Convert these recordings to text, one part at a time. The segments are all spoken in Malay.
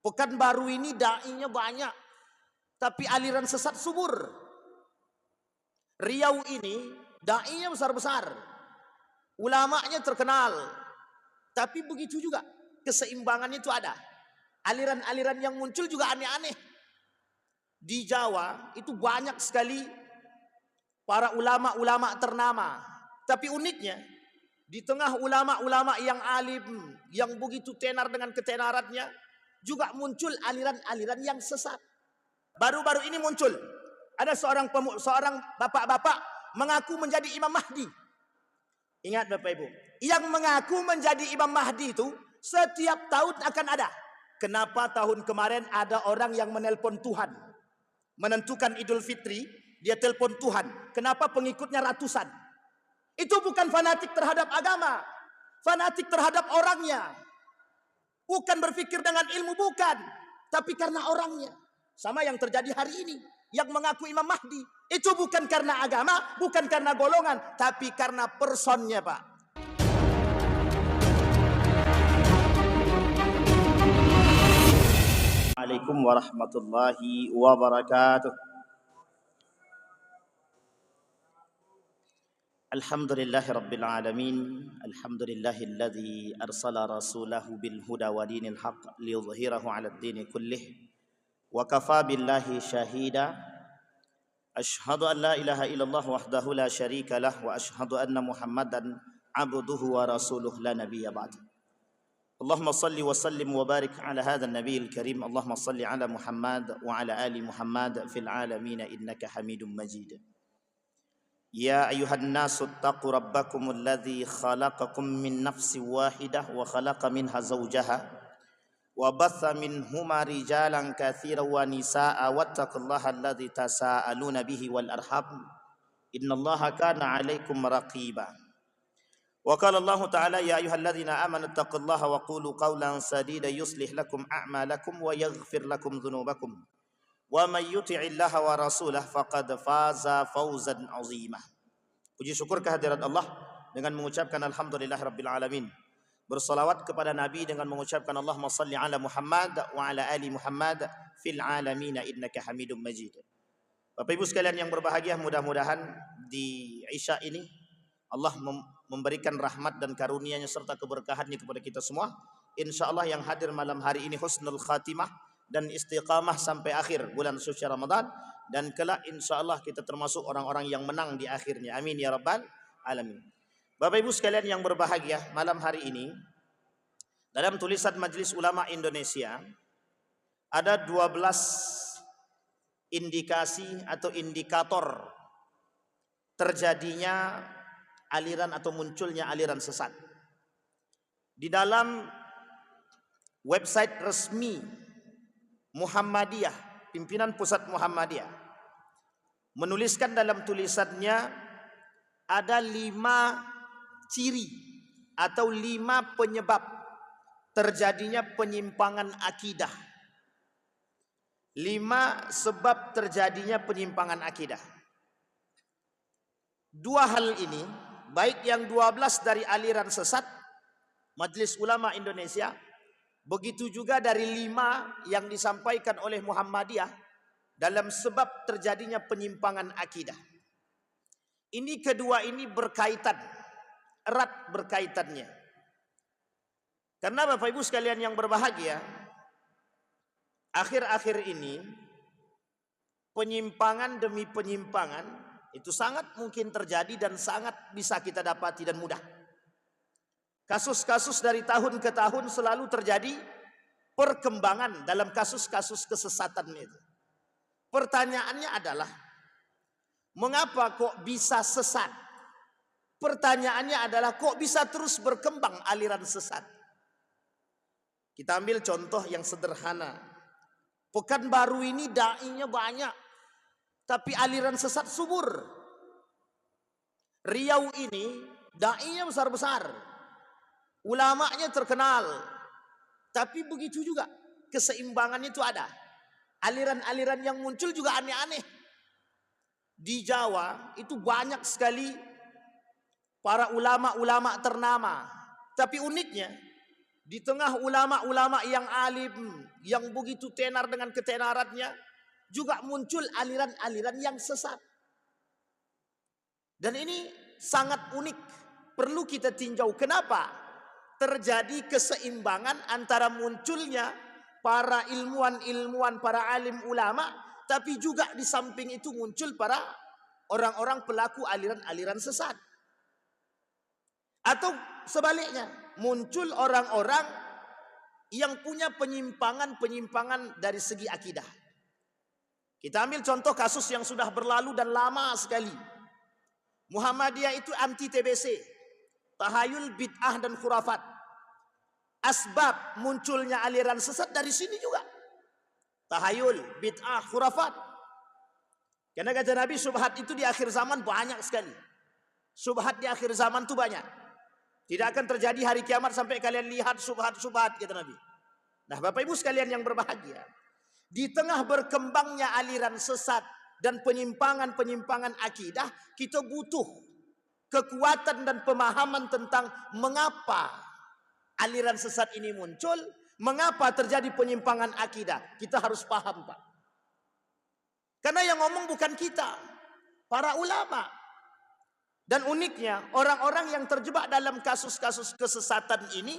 Pekanbaru ini da'inya banyak, tapi aliran sesat subur. Riau ini da'inya besar-besar, ulamanya terkenal, tapi begitu juga keseimbangan itu ada. Aliran-aliran yang muncul juga aneh-aneh. Di Jawa itu banyak sekali para ulama-ulama ternama, tapi uniknya di tengah ulama-ulama yang alim, yang begitu tenar dengan ketenarannya, juga muncul aliran-aliran yang sesat. Baru-baru ini muncul ada seorang bapak-bapak mengaku menjadi Imam Mahdi. Ingat Bapak Ibu, yang mengaku menjadi Imam Mahdi itu setiap tahun akan ada. Kenapa tahun kemarin ada orang yang menelpon Tuhan, menentukan Idul Fitri, dia telepon Tuhan. Kenapa pengikutnya ratusan? Itu bukan fanatik terhadap agama, fanatik terhadap orangnya. Bukan berpikir dengan ilmu, bukan, tapi karena orangnya. Sama yang terjadi hari ini, yang mengaku Imam Mahdi. Itu bukan karena agama, bukan karena golongan, tapi karena personnya, Pak. Assalamualaikum warahmatullahi wabarakatuh. Alhamdulillahi rabbil alamin. Alhamdulillahilladzi arsala rasulahu bil huda wa dinil haqq liyudhhirahu 'alad dini kullih. Wa kafa billahi syahida. Asyhadu an la ilaha illallah wahdahu la syarika lah wa asyhadu anna Muhammadan abduhu wa rasuluh la nabiyya ba'd. Allahumma salli wa sallim wa barik ala hadzal nabiyil karim. Allahumma salli ala Muhammad wa ala ali Muhammad fil alamin innaka Hamidum Majid. Ya ayuhan nasu taqu rabbakumul ladzi khalaqakum min nafsin wahidah wa khalaqa minha zawjaha wa batha minhuma rijalan katsiran wa nisaa wattaqullaha alladzi tasaaluna bihi wal arham innallaha kana 'alaikum raqiba. Wa qala Allah ta'ala ya ayyuhalladzina amanu taqullaha wa qulu qawlan sadida yuslih lakum a'malakum wa yaghfir lakum dhunubakum. Wa may yuti'illaha wa rasulahu faqad faza fawzan 'azima. Puji syukur kehadirat Allah dengan mengucapkan alhamdulillahirabbil alamin. Bersalawat kepada Nabi dengan mengucapkan Allahumma salli ala Muhammad wa ala ali Muhammad fil alamin innaka Hamidum Majid. Bapak Ibu sekalian yang berbahagia, mudah-mudahan di Isya ini Allah memberikan rahmat dan karunia-Nya serta keberkahan-Nya kepada kita semua. Insyaallah yang hadir malam hari ini husnul khatimah dan istiqamah sampai akhir bulan suci Ramadan, dan kelak insyaallah kita termasuk orang-orang yang menang di akhirnya. Amin ya rabbal alamin. Bapak Ibu sekalian yang berbahagia, malam hari ini dalam tulisan Majelis Ulama Indonesia ada 12 indikasi atau indikator terjadinya aliran atau munculnya aliran sesat. Di dalam website resmi Muhammadiyah, pimpinan pusat Muhammadiyah menuliskan dalam tulisannya ada 5 ciri atau 5 penyebab terjadinya penyimpangan akidah. 5 sebab terjadinya penyimpangan akidah. 2 hal ini, baik yang 12 dari aliran sesat Majelis Ulama Indonesia, begitu juga dari 5 yang disampaikan oleh Muhammadiyah dalam sebab terjadinya penyimpangan akidah. Ini kedua ini berkaitan, erat berkaitannya. Karena Bapak Ibu sekalian yang berbahagia, akhir-akhir ini penyimpangan demi penyimpangan itu sangat mungkin terjadi dan sangat bisa kita dapati dan mudah. Kasus-kasus dari tahun ke tahun selalu terjadi perkembangan dalam kasus-kasus kesesatan itu. Pertanyaannya adalah, mengapa kok bisa sesat? Pertanyaannya adalah, kok bisa terus berkembang aliran sesat? Kita ambil contoh yang sederhana. Pekanbaru ini da'inya banyak, tapi aliran sesat subur. Riau ini da'inya besar-besar, ulamanya terkenal, tapi begitu juga keseimbangan itu ada. Aliran-aliran yang muncul juga aneh-aneh. Di Jawa itu banyak sekali para ulama-ulama ternama, tapi uniknya Di tengah ulama-ulama yang alim, yang begitu tenar dengan ketenarannya, juga muncul aliran-aliran yang sesat. Dan ini sangat unik, perlu kita tinjau. Kenapa terjadi keseimbangan antara munculnya para ilmuwan-ilmuwan, para alim ulama, tapi juga di samping itu muncul para orang-orang pelaku aliran-aliran sesat. Atau sebaliknya, muncul orang-orang yang punya penyimpangan-penyimpangan dari segi akidah. Kita ambil contoh kasus yang sudah berlalu dan lama sekali. Muhammadiyah itu anti TBC, tahayul, bid'ah dan khurafat. Asbab munculnya aliran sesat dari sini juga. Tahayul, bid'ah, khurafat. Karena kata Nabi, syubhat itu di akhir zaman banyak sekali. Syubhat di akhir zaman itu banyak. Tidak akan terjadi hari kiamat sampai kalian lihat syubhat-syubhat, kata Nabi. Nah, Bapak Ibu sekalian yang berbahagia, di tengah berkembangnya aliran sesat dan penyimpangan-penyimpangan akidah, kita butuh kekuatan dan pemahaman tentang mengapa aliran sesat ini muncul, mengapa terjadi penyimpangan akidah. Kita harus paham, Pak. Karena yang ngomong bukan kita, para ulama. Dan uniknya, orang-orang yang terjebak dalam kasus-kasus kesesatan ini,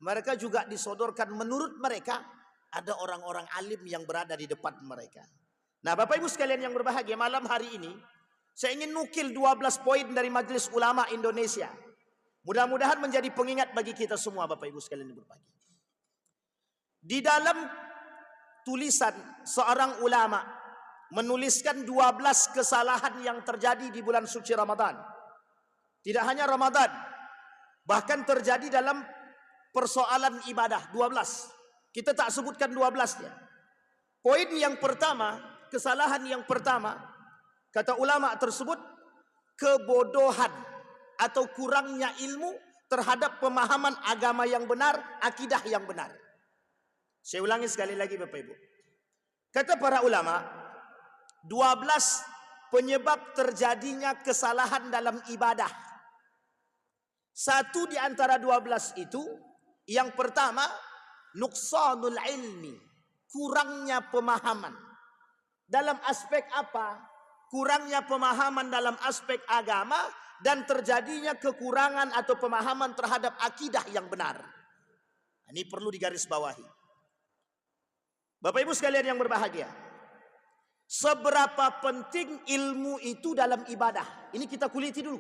mereka juga disodorkan, menurut mereka ada orang-orang alim yang berada di depan mereka. Nah, Bapak Ibu sekalian yang berbahagia, malam hari ini saya ingin nukil 12 poin dari Majelis Ulama Indonesia. Mudah-mudahan menjadi pengingat bagi kita semua, Bapak Ibu sekalian yang berbahagia. Di dalam tulisan seorang ulama menuliskan 12 kesalahan yang terjadi di bulan suci Ramadan. Tidak hanya Ramadan, bahkan terjadi dalam persoalan ibadah, 12. Kita tak sebutkan 12-nya. Poin yang pertama, kesalahan yang pertama, kata ulama tersebut, kebodohan atau kurangnya ilmu terhadap pemahaman agama yang benar, akidah yang benar. Saya ulangi sekali lagi, Bapak Ibu. Kata para ulama, 12 penyebab terjadinya kesalahan dalam ibadah. Satu di antara 12 itu, yang pertama, nuqsanul ilmi, kurangnya pemahaman. Dalam aspek apa? Kurangnya pemahaman dalam aspek agama dan terjadinya kekurangan atau pemahaman terhadap akidah yang benar. Ini perlu digarisbawahi. Bapak Ibu sekalian yang berbahagia, seberapa penting ilmu itu dalam ibadah? Ini kita kuliti dulu.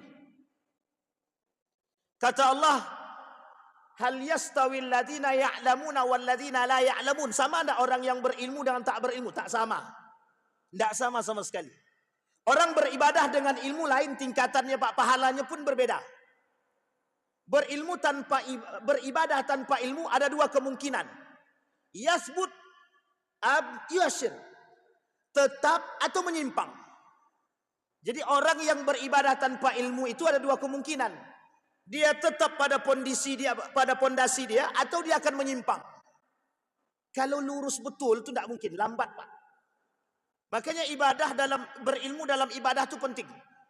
Kata Allah, hal yastawil ladina ya'lamuna wal ladina la ya'lamun. Sama ada orang yang berilmu dengan tak berilmu? Tak sama. Tidak sama sama sekali. Orang beribadah dengan ilmu lain tingkatannya, Pak, pahalanya pun berbeda. Beribadah tanpa ilmu ada dua kemungkinan. Yasbut yashir, tetap atau menyimpang. Jadi orang yang beribadah tanpa ilmu itu ada dua kemungkinan. Dia tetap pada pondasi dia atau dia akan menyimpang. Kalau lurus betul itu tidak mungkin, lambat, Pak. Makanya berilmu dalam ibadah itu penting.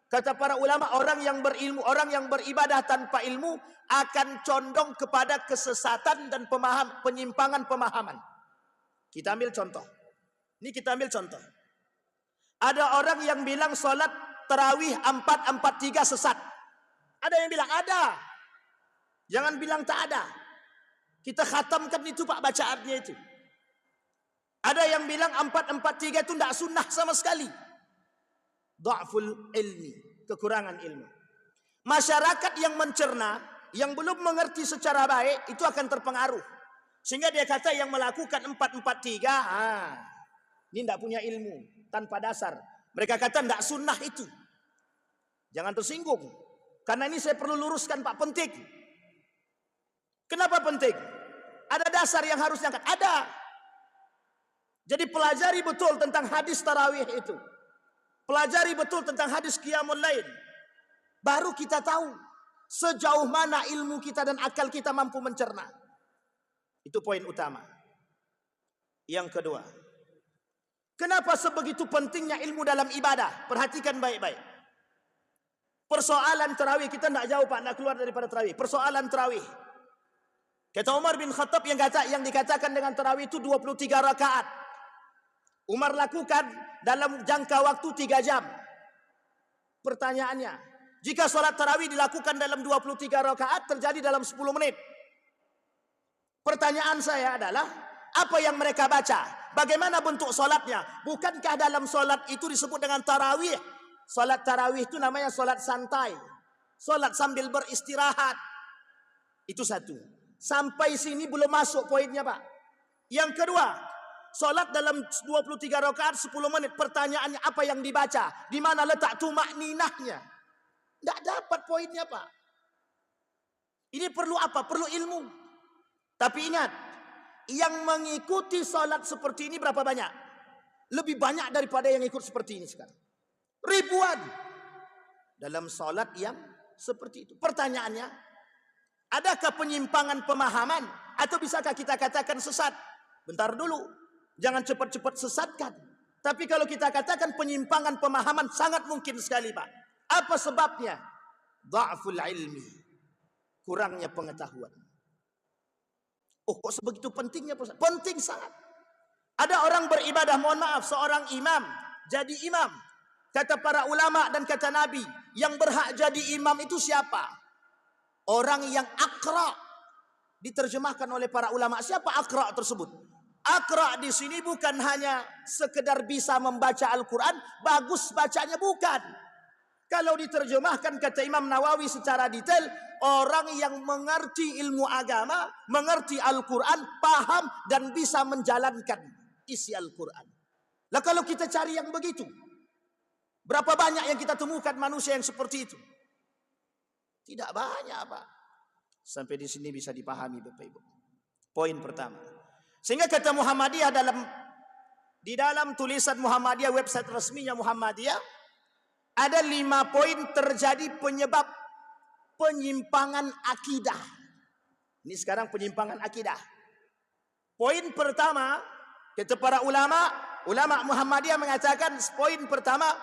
Kata para ulama, orang yang berilmu, orang yang beribadah tanpa ilmu akan condong kepada kesesatan dan penyimpangan pemahaman. Kita ambil contoh. Ini kita ambil contoh. Ada orang yang bilang sholat tarawih 4-4-3 sesat. Ada yang bilang ada. Jangan bilang tak ada. Kita khatamkan itu, Pak, bacaannya itu. Ada yang bilang 4-4-3 itu tidak sunnah sama sekali. Dha'ful ilmi, kekurangan ilmu. Masyarakat yang mencerna, yang belum mengerti secara baik, itu akan terpengaruh. Sehingga dia kata yang melakukan 4-4-3, ini tidak punya ilmu, tanpa dasar. Mereka kata tidak sunnah itu. Jangan tersinggung. Karena ini saya perlu luruskan, Pak, penting. Kenapa penting? Ada dasar yang harus diangkat. Ada. Jadi pelajari betul tentang hadis tarawih itu. Pelajari betul tentang hadis qiyamul lail. Baru kita tahu sejauh mana ilmu kita dan akal kita mampu mencerna. Itu poin utama. Yang kedua, kenapa sebegitu pentingnya ilmu dalam ibadah? Perhatikan baik-baik. Persoalan tarawih, kita tidak jauh, Pak, tidak keluar daripada tarawih. Persoalan tarawih. Kata Umar bin Khattab yang dikatakan dengan tarawih itu 23 rakaat. Umar lakukan dalam jangka waktu 3 jam. Pertanyaannya, jika sholat tarawih dilakukan dalam 23 rakaat terjadi dalam 10 menit. Pertanyaan saya adalah, apa yang mereka baca? Bagaimana bentuk sholatnya? Bukankah dalam sholat itu disebut dengan tarawih? Sholat tarawih itu namanya sholat santai. Sholat sambil beristirahat. Itu satu. Sampai sini belum masuk poinnya, Pak. Yang kedua, sholat dalam 23 rakaat 10 menit. Pertanyaannya, apa yang dibaca? Di mana letak tumak ninahnya? Tidak dapat poinnya, Pak. Ini perlu apa? Perlu ilmu. Tapi ingat, yang mengikuti sholat seperti ini berapa banyak? Lebih banyak daripada yang ikut seperti ini sekarang. Ribuan. Dalam sholat yang seperti itu. Pertanyaannya, adakah penyimpangan pemahaman? Atau bisakah kita katakan sesat? Bentar dulu. Jangan cepat-cepat sesatkan. Tapi kalau kita katakan penyimpangan pemahaman, sangat mungkin sekali, Pak. Apa sebabnya? Dha'ful ilmi. Kurangnya pengetahuan. Oh, kok sebegitu pentingnya? Penting sangat. Ada orang beribadah, mohon maaf, seorang imam. Jadi imam. Kata para ulama dan kata Nabi, yang berhak jadi imam itu siapa? Orang yang akra. Diterjemahkan oleh para ulama. Siapa akra tersebut? Akra di sini bukan hanya sekedar bisa membaca Al-Quran, bagus bacanya, bukan. Kalau diterjemahkan kata Imam Nawawi secara detail, orang yang mengerti ilmu agama, mengerti Al-Quran, paham dan bisa menjalankan isi Al-Quran. Lah kalau kita cari yang begitu, berapa banyak yang kita temukan manusia yang seperti itu? Tidak banyak, Pak. Sampai di sini bisa dipahami, Bapak Ibu. Poin pertama. Sehingga kata Muhammadiyah di dalam tulisan Muhammadiyah, website resminya Muhammadiyah, ada 5 poin terjadi penyebab penyimpangan akidah. Ini sekarang penyimpangan akidah. Poin pertama, kata para ulama Muhammadiyah mengatakan, poin pertama,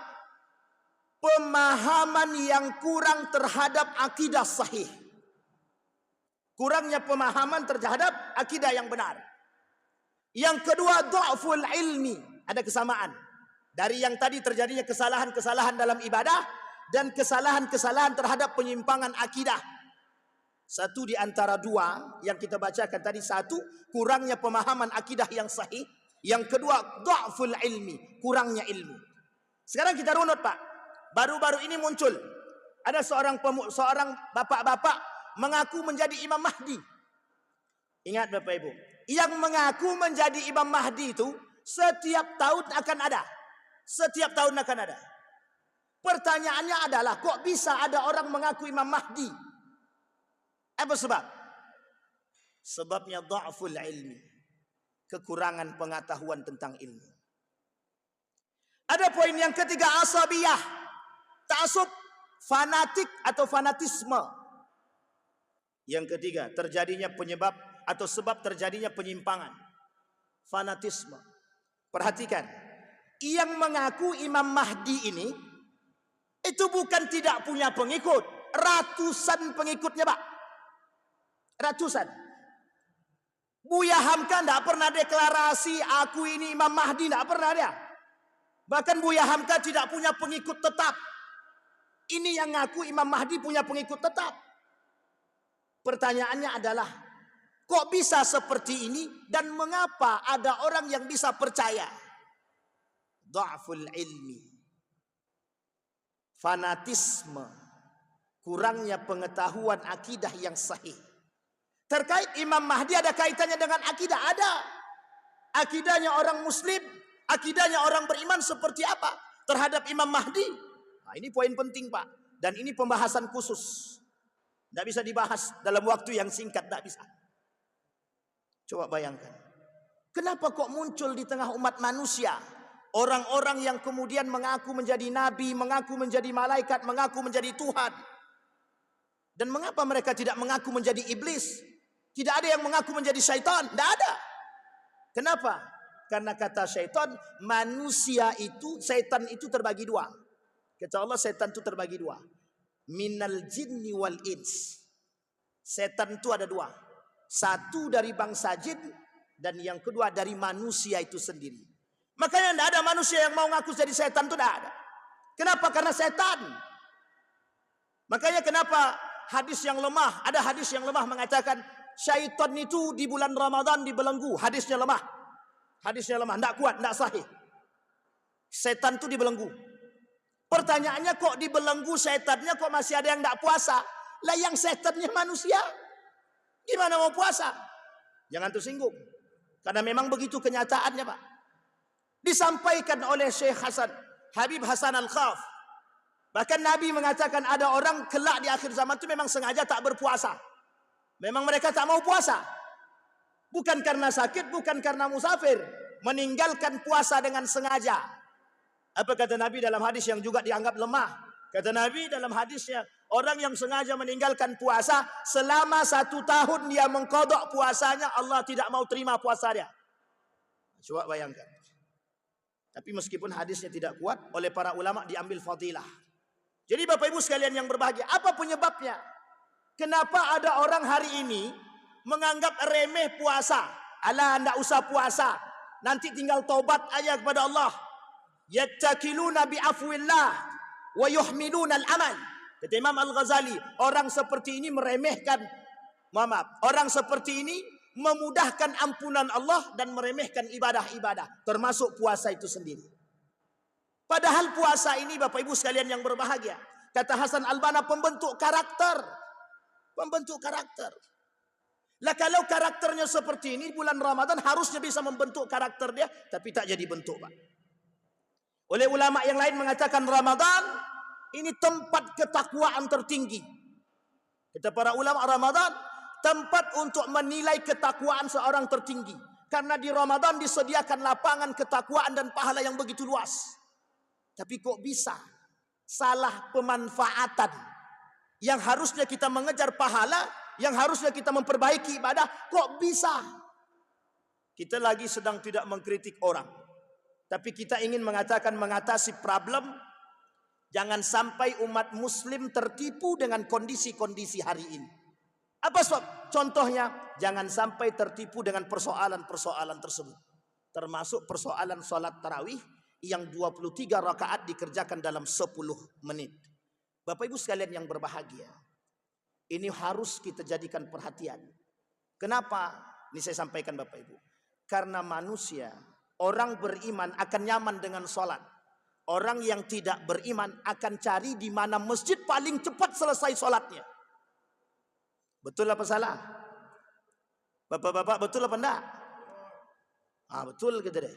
pemahaman yang kurang terhadap akidah sahih. Kurangnya pemahaman terhadap akidah yang benar. Yang kedua, dha'ful ilmi. Ada kesamaan. Dari yang tadi terjadinya kesalahan-kesalahan dalam ibadah dan kesalahan-kesalahan terhadap penyimpangan akidah. Satu di antara 2 yang kita bacakan tadi. Satu, kurangnya pemahaman akidah yang sahih. Yang kedua, dha'ful ilmi. Kurangnya ilmu. Sekarang kita runut, Pak. Baru-baru ini muncul. Ada seorang bapak-bapak mengaku menjadi Imam Mahdi. Ingat Bapak Ibu, yang mengaku menjadi Imam Mahdi itu setiap tahun akan ada. Setiap tahun akan ada. Pertanyaannya adalah, kok bisa ada orang mengaku Imam Mahdi? Apa sebab? Sebabnya dha'ful ilmi. Kekurangan pengetahuan tentang ilmu. Ada poin yang ketiga, asabiyah. Ta'assub, fanatik atau fanatisme. Yang ketiga, terjadinya penyebab atau sebab terjadinya penyimpangan. Fanatisme. Perhatikan. Yang mengaku Imam Mahdi ini, itu bukan tidak punya pengikut. Ratusan pengikutnya, Pak. Ratusan. Buya Hamka tidak pernah deklarasi, aku ini Imam Mahdi. Tidak pernah dia. Bahkan Buya Hamka tidak punya pengikut tetap. Ini yang ngaku Imam Mahdi punya pengikut tetap. Pertanyaannya adalah, kok bisa seperti ini dan mengapa ada orang yang bisa percaya? Dha'ful ilmi. Fanatisme. Kurangnya pengetahuan akidah yang sahih. Terkait Imam Mahdi ada kaitannya dengan akidah? Ada. Akidahnya orang muslim, akidahnya orang beriman seperti apa terhadap Imam Mahdi? Nah, ini poin penting, Pak. Dan ini pembahasan khusus. Tidak bisa dibahas dalam waktu yang singkat, tidak bisa. Coba bayangkan. Kenapa kok muncul di tengah umat manusia orang-orang yang kemudian mengaku menjadi nabi, mengaku menjadi malaikat, mengaku menjadi Tuhan. Dan mengapa mereka tidak mengaku menjadi iblis? Tidak ada yang mengaku menjadi syaitan. Tidak ada. Kenapa? Karena kata syaitan, setan itu terbagi 2. Kata Allah, setan itu terbagi 2. Minal jinni wal ins. Setan itu ada 2. Satu dari bangsa jin, dan yang kedua dari manusia itu sendiri. Makanya tidak ada manusia yang mau ngaku jadi setan, itu tidak ada. Kenapa? Karena setan. Makanya kenapa hadis yang lemah, ada hadis yang lemah mengatakan syaitan itu di bulan Ramadan dibelenggu. Hadisnya lemah. Hadisnya lemah, tidak kuat, tidak sahih. Setan itu dibelenggu. Pertanyaannya, kok dibelenggu setannya, kok masih ada yang tidak puasa? Lah yang setannya manusia, gimana mau puasa? Jangan tersinggung. Karena memang begitu kenyataannya, Pak. Disampaikan oleh Syekh Hasan, Habib Hasan Al-Khaf. Bahkan Nabi mengatakan ada orang kelak di akhir zaman itu memang sengaja tak berpuasa. Memang mereka tak mau puasa. Bukan karena sakit, bukan karena musafir. Meninggalkan puasa dengan sengaja. Apa kata Nabi dalam hadis yang juga dianggap lemah? Kata Nabi dalam hadisnya, orang yang sengaja meninggalkan puasa selama 1 tahun dia mengkodok puasanya, Allah tidak mau terima puasa dia. Coba bayangkan. Tapi meskipun hadisnya tidak kuat, oleh para ulama diambil fadilah. Jadi Bapak Ibu sekalian yang berbahagia, apa penyebabnya? Kenapa ada orang hari ini menganggap remeh puasa? Alah, tidak usah puasa. Nanti tinggal taubat aja kepada Allah. Yattakiluna bi'afwillah wa yuhmiluna al-amal. Kata Imam Al-Ghazali, orang seperti ini meremehkan, orang seperti ini memudahkan ampunan Allah dan meremehkan ibadah-ibadah, termasuk puasa itu sendiri. Padahal puasa ini Bapak Ibu sekalian yang berbahagia, kata Hasan Al-Banna, pembentuk karakter. Pembentuk karakter. Lah kalau karakternya seperti ini, bulan Ramadan harusnya bisa membentuk karakter dia, tapi tak jadi bentuk, Pak. Oleh ulama yang lain mengatakan Ramadan ini tempat ketakwaan tertinggi. Kata para ulama, Ramadan tempat untuk menilai ketakwaan seorang tertinggi. Karena di Ramadan disediakan lapangan ketakwaan dan pahala yang begitu luas. Tapi kok bisa salah pemanfaatan? Yang harusnya kita mengejar pahala, yang harusnya kita memperbaiki ibadah, kok bisa? Kita lagi sedang tidak mengkritik orang. Tapi kita ingin mengatakan mengatasi problem. Jangan sampai umat muslim tertipu dengan kondisi-kondisi hari ini. Apa contohnya? Jangan sampai tertipu dengan persoalan-persoalan tersebut. Termasuk persoalan sholat tarawih yang 23 rakaat dikerjakan dalam 10 menit. Bapak Ibu sekalian yang berbahagia, ini harus kita jadikan perhatian. Kenapa? Ini saya sampaikan Bapak Ibu. Karena manusia, orang beriman akan nyaman dengan sholat. Orang yang tidak beriman akan cari di mana masjid paling cepat selesai sholatnya. Betul apa salah? Bapak-bapak, betul apa enggak? Betul gitu deh.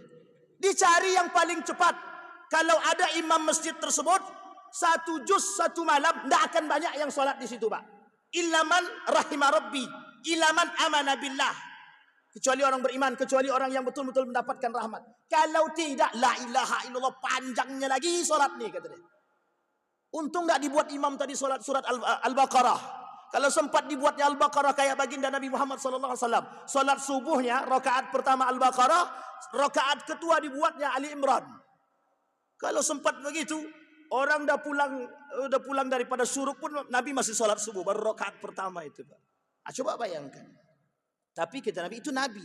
Dicari yang paling cepat. Kalau ada imam masjid tersebut 1 juz 1 malam, tidak akan banyak yang sholat di situ, Pak. Ilaman rahimah rabbi, ilaman amana billah. Kecuali orang beriman, kecuali orang yang betul-betul mendapatkan rahmat. Kalau tidak, la ilaha illallah, panjangnya lagi sholat nih, kata dia. Untung tidak dibuat imam tadi sholat surat Al-Baqarah. Kalau sempat dibuatnya Al-Baqarah kayak baginda Nabi Muhammad SAW. Sholat subuhnya, rakaat pertama Al-Baqarah, rakaat kedua dibuatnya Ali Imran. Kalau sempat begitu, orang udah pulang daripada syuruk pun Nabi masih sholat subuh, baru rakaat pertama itu, Pak. Coba bayangkan. Tapi kata Nabi, itu Nabi.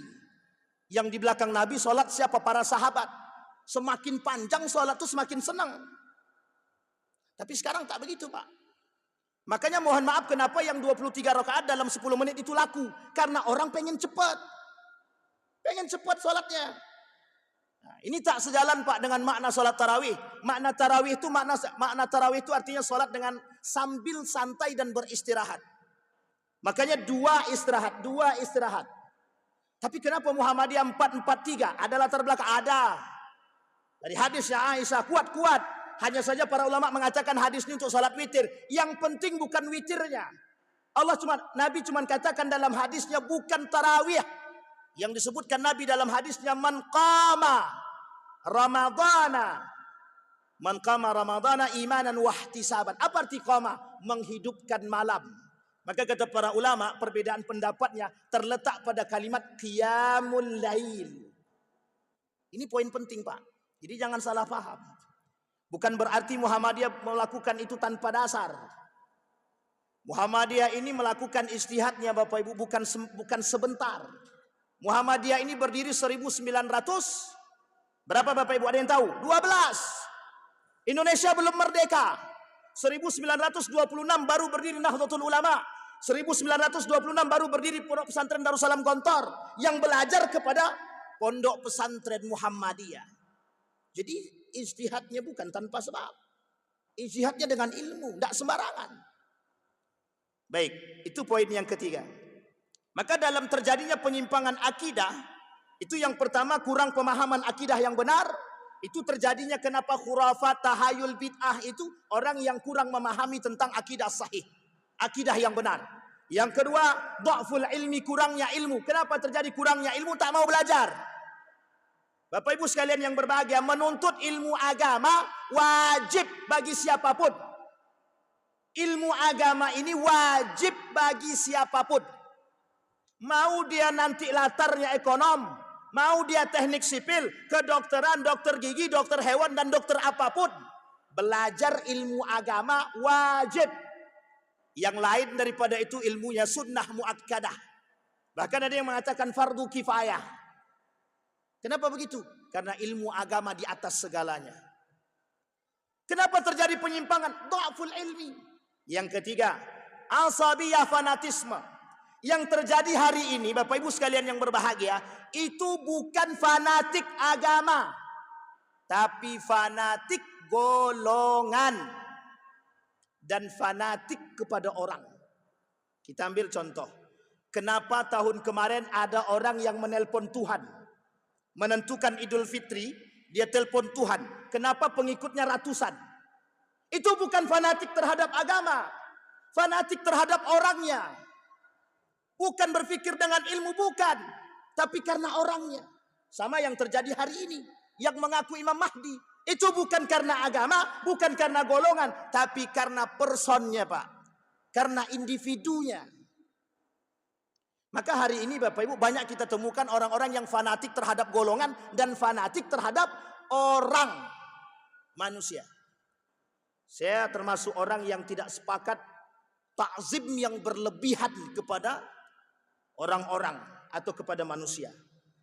Yang di belakang Nabi sholat siapa? Para sahabat. Semakin panjang sholat itu semakin senang. Tapi sekarang tak begitu, Pak. Makanya mohon maaf kenapa yang 23 rakaat dalam 10 menit itu laku. Karena orang pengen cepat. Pengen cepat sholatnya. Nah, ini tak sejalan, Pak, dengan makna sholat tarawih. Makna tarawih itu artinya sholat dengan sambil santai dan beristirahat. Makanya 2 istirahat. Tapi kenapa Muhammadiyah 4-4-3? Ada latar belakang? Ada. Dari hadisnya Aisyah, kuat. Hanya saja para ulama mengatakan hadis ini untuk salat witir. Yang penting bukan witirnya. Nabi cuma katakan dalam hadisnya bukan tarawih. Yang disebutkan Nabi dalam hadisnya man qama ramadana imanan wahtisaban. Apa arti qama? Menghidupkan malam. Maka kata para ulama, perbedaan pendapatnya terletak pada kalimat qiyamul lail. Ini poin penting, Pak. Jadi jangan salah paham. Bukan berarti Muhammadiyah melakukan itu tanpa dasar. Muhammadiyah ini melakukan ijtihadnya Bapak Ibu bukan sebentar. Muhammadiyah ini berdiri 1900 berapa Bapak Ibu, ada yang tahu? 12. Indonesia belum merdeka. 1926 baru berdiri Nahdlatul Ulama. 1926 baru berdiri Pondok Pesantren Darussalam Gontor yang belajar kepada Pondok Pesantren Muhammadiyah. Jadi ijtihadnya bukan tanpa sebab. Ijtihadnya dengan ilmu, tidak sembarangan. Baik, itu poin yang ketiga. Maka dalam terjadinya penyimpangan akidah, itu yang pertama kurang pemahaman akidah yang benar. Itu terjadinya kenapa khurafat, tahayul, bid'ah itu orang yang kurang memahami tentang akidah sahih, akidah yang benar. Yang kedua, dha'ful ilmi, kurangnya ilmu. Kenapa terjadi kurangnya ilmu? Tak mau belajar. Bapak Ibu sekalian yang berbahagia, menuntut ilmu agama wajib bagi siapapun. Ilmu agama ini wajib bagi siapapun. Mau dia nanti latarnya ekonom, mau dia teknik sipil, kedokteran, dokter gigi, dokter hewan, dan dokter apapun, belajar ilmu agama wajib. Yang lain daripada itu ilmunya sunnah muakkadah. Bahkan ada yang mengatakan fardu kifayah. Kenapa begitu? Karena ilmu agama di atas segalanya. Kenapa terjadi penyimpangan? Dha'ful ilmi. Yang ketiga, asabiyah, fanatisme. Yang terjadi hari ini Bapak Ibu sekalian yang berbahagia, itu bukan fanatik agama, tapi fanatik golongan dan fanatik kepada orang. Kita ambil contoh. Kenapa tahun kemarin ada orang yang menelpon Tuhan, menentukan Idul Fitri, dia telepon Tuhan. Kenapa pengikutnya ratusan? Itu bukan fanatik terhadap agama, fanatik terhadap orangnya. Bukan berpikir dengan ilmu, bukan, tapi karena orangnya. Sama yang terjadi hari ini, yang mengaku Imam Mahdi, itu bukan karena agama, bukan karena golongan, tapi karena personnya Pak, karena individunya. Maka hari ini Bapak Ibu banyak kita temukan orang-orang yang fanatik terhadap golongan dan fanatik terhadap orang, manusia. Saya termasuk orang yang tidak sepakat takzim yang berlebihan kepada orang-orang atau kepada manusia.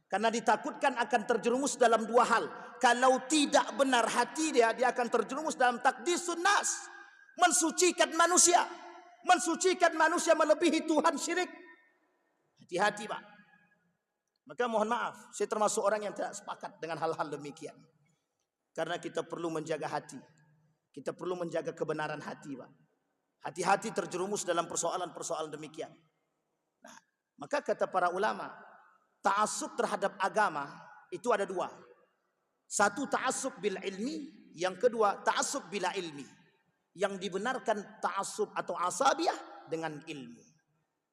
Karena ditakutkan akan terjerumus dalam dua hal. Kalau tidak benar hati dia akan terjerumus dalam takdisun nas, mensucikan manusia. Mensucikan manusia melebihi Tuhan, syirik. Hati-hati Pak. Maka mohon maaf, saya termasuk orang yang tidak sepakat dengan hal-hal demikian. Karena kita perlu menjaga hati. Kita perlu menjaga kebenaran hati Pak. Hati-hati terjerumus dalam persoalan-persoalan demikian. Nah, maka kata para ulama, ta'assub terhadap agama itu ada dua. Satu ta'assub bil ilmi, yang kedua ta'assub bila ilmi. Yang dibenarkan ta'assub atau asabiyah dengan ilmu.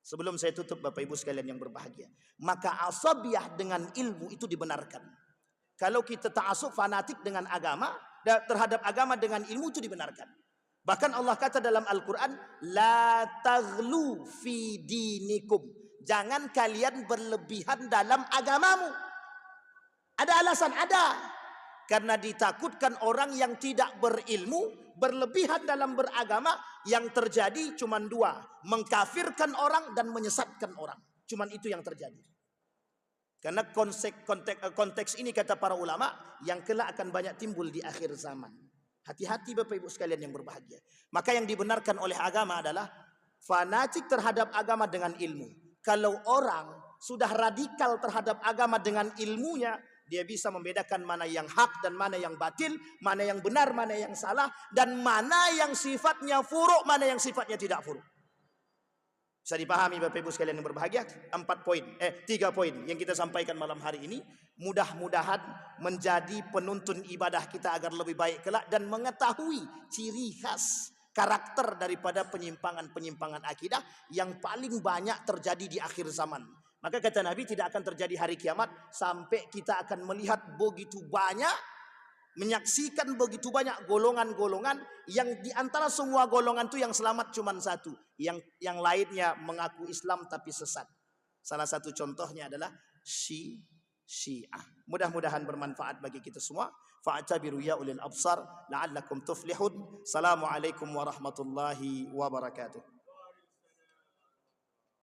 Sebelum saya tutup Bapak Ibu sekalian yang berbahagia, maka asabiyah dengan ilmu itu dibenarkan. Kalau kita ta'assub fanatik dengan agama, terhadap agama dengan ilmu itu dibenarkan. Bahkan Allah kata dalam Al-Quran, la taghlu fi dinikum. Jangan kalian berlebihan dalam agamamu. Ada alasan? Ada. Karena ditakutkan orang yang tidak berilmu, berlebihan dalam beragama, yang terjadi cuma dua. Mengkafirkan orang dan menyesatkan orang. Cuma itu yang terjadi. Karena konteks ini kata para ulama, yang kelak akan banyak timbul di akhir zaman. Hati-hati Bapak Ibu sekalian yang berbahagia. Maka yang dibenarkan oleh agama adalah fanatik terhadap agama dengan ilmu. Kalau orang sudah radikal terhadap agama dengan ilmunya, dia bisa membedakan mana yang hak dan mana yang batil, mana yang benar, mana yang salah, dan mana yang sifatnya furu', mana yang sifatnya tidak furu'. Bisa dipahami Bapak Ibu sekalian yang berbahagia? 3 poin yang kita sampaikan malam hari ini. Mudah-mudahan menjadi penuntun ibadah kita agar lebih baik kelak dan mengetahui ciri khas karakter daripada penyimpangan-penyimpangan akidah yang paling banyak terjadi di akhir zaman. Maka kata Nabi, tidak akan terjadi hari kiamat sampai kita akan melihat begitu banyak, menyaksikan begitu banyak golongan-golongan yang di antara semua golongan itu yang selamat cuma satu, yang lainnya mengaku Islam tapi sesat. Salah satu contohnya adalah Syiah. Mudah-mudahan bermanfaat bagi kita semua. Fa'tabiru ya ulil absar la'allakum tuflihun. Assalamualaikum warahmatullahi wabarakatuh.